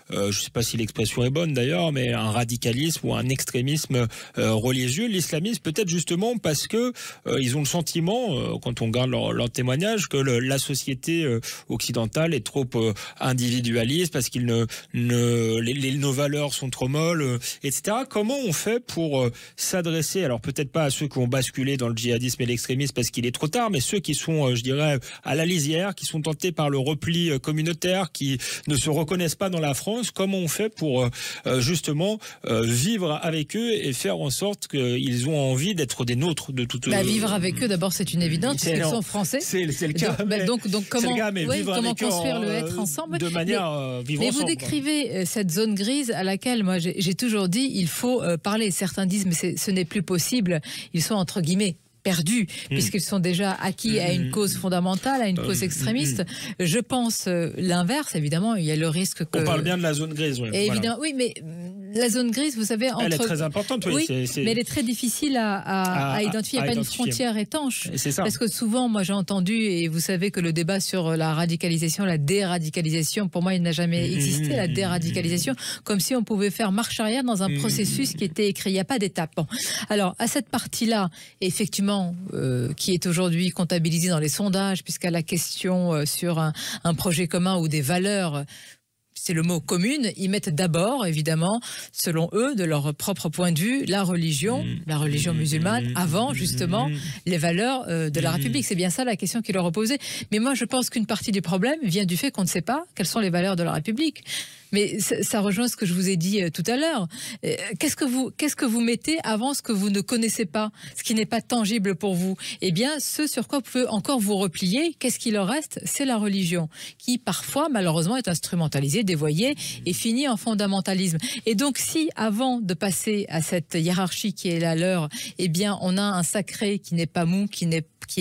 je ne sais pas si l'expression est bonne d'ailleurs, mais un radicalisme ou un extrémisme religieux, l'islamisme, peut-être justement parce que ils ont le sentiment, quand on regarde leur témoignage, que la société occidentale est trop individualiste, parce qu'ils nos valeurs sont trop molles, etc. Comment on fait pour s'adresser, alors peut-être pas à ceux qui ont basculé dans le djihadisme et l'extrémisme parce qu'il est trop tard, mais ceux qui sont, je dirais, à la lisière, qui sont tentés par le repli communautaire, qui ne se reconnaissent pas dans la France, comment on fait pour justement vivre avec eux et faire en sorte qu'ils ont envie d'être des nôtres de toute vivre avec eux, d'abord, c'est une évidence, parce qu'ils sont français. C'est le cas. Donc comment construire le être ensemble de manière vivre ensemble. Mais vous décrivez cette zone grise à laquelle moi j'ai toujours dit il faut parler. Certains disent mais ce n'est plus possible. Ils sont entre guillemets perdus, puisqu'ils sont déjà acquis à une cause fondamentale, à une cause extrémiste. Je pense l'inverse, évidemment, il y a le risque que... On parle bien de la zone grise, oui. Évidemment, oui, mais la zone grise, vous savez... Elle est très importante, oui. Mais elle est très difficile à identifier. Il n'y a pas une frontière étanche. C'est ça. Parce que souvent, moi j'ai entendu, et vous savez que le débat sur la radicalisation, la déradicalisation, pour moi, il n'a jamais existé, la déradicalisation, comme si on pouvait faire marche arrière dans un processus qui était écrit. Il n'y a pas d'étape. Bon. Alors, à cette partie-là, effectivement, qui est aujourd'hui comptabilisée dans les sondages, puisqu'à la question sur un projet commun ou des valeurs, c'est le mot commune, ils mettent d'abord, évidemment, selon eux, de leur propre point de vue, la religion musulmane, avant justement les valeurs de la République. C'est bien ça la question qui leur est posée. Mais moi, je pense qu'une partie du problème vient du fait qu'on ne sait pas quelles sont les valeurs de la République. Mais ça rejoint ce que je vous ai dit tout à l'heure. Qu'est-ce que vous mettez avant ce que vous ne connaissez pas, ce qui n'est pas tangible pour vous? Eh bien, ce sur quoi vous pouvez encore vous replier, qu'est-ce qui leur reste? C'est la religion, qui parfois, malheureusement, est instrumentalisée, dévoyée et finit en fondamentalisme. Et donc, si avant de passer à cette hiérarchie qui est la leur, eh bien, on a un sacré qui n'est pas mou, qui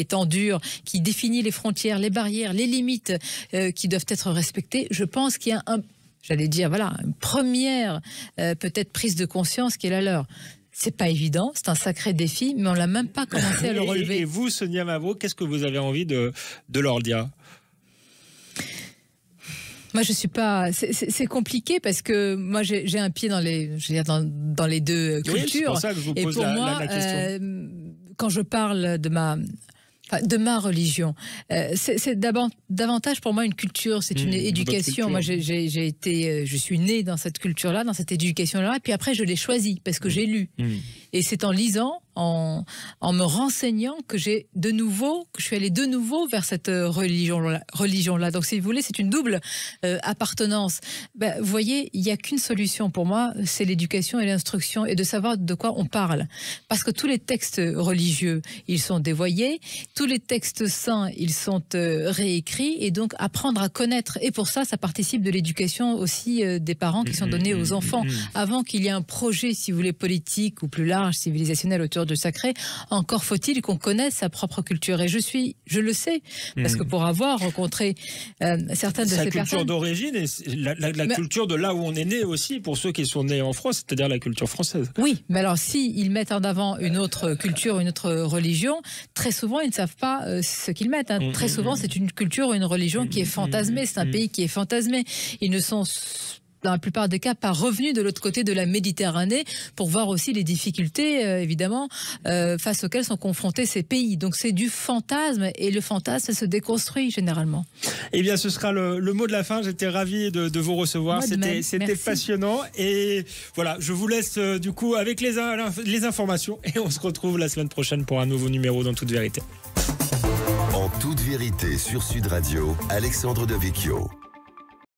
est en dur, qui définit les frontières, les barrières, les limites qui doivent être respectées, je pense qu'il y a une première peut-être prise de conscience qui est la leur. C'est pas évident, c'est un sacré défi, mais on l'a même pas commencé à le relever. Et vous, Sonia Mavro, qu'est-ce que vous avez envie de leur dire? Moi, je suis pas. C'est compliqué parce que moi, j'ai un pied dans les deux cultures. C'est pour ça que je vous pose la question. Quand je parle de ma religion, c'est davantage pour moi une culture, c'est une éducation. Moi, je suis née dans cette culture-là, dans cette éducation-là, et puis après, je l'ai choisie parce que j'ai lu. Et c'est en lisant, en me renseignant que je suis allée de nouveau vers cette religion-là. Donc, si vous voulez, c'est une double appartenance. Vous voyez, il n'y a qu'une solution pour moi, c'est l'éducation et l'instruction et de savoir de quoi on parle. Parce que tous les textes religieux, ils sont dévoyés, tous les textes saints, ils sont réécrits, et donc apprendre à connaître. Et pour ça, ça participe de l'éducation aussi des parents qui sont donnés aux enfants. Avant qu'il y ait un projet, si vous voulez, politique ou plus large, civilisationnel autour du sacré, encore faut-il qu'on connaisse sa propre culture. Et je le sais, parce que pour avoir rencontré certaines de ces personnes... Sa culture d'origine et la culture de là où on est né aussi, pour ceux qui sont nés en France, c'est-à-dire la culture française. Oui, mais alors s'ils mettent en avant une autre culture, une autre religion, très souvent ils ne savent pas ce qu'ils mettent. Très souvent c'est une culture ou une religion qui est fantasmée, c'est un pays qui est fantasmé. Ils ne sont... dans la plupart des cas, pas revenus de l'autre côté de la Méditerranée pour voir aussi les difficultés, évidemment, face auxquelles sont confrontés ces pays. Donc c'est du fantasme, et le fantasme se déconstruit généralement. Eh bien, ce sera le mot de la fin. J'étais ravi de vous recevoir. C'était passionnant. Et voilà, je vous laisse du coup avec les informations, et on se retrouve la semaine prochaine pour un nouveau numéro dans Toute Vérité. En toute vérité sur Sud Radio, Alexandre Devecchio.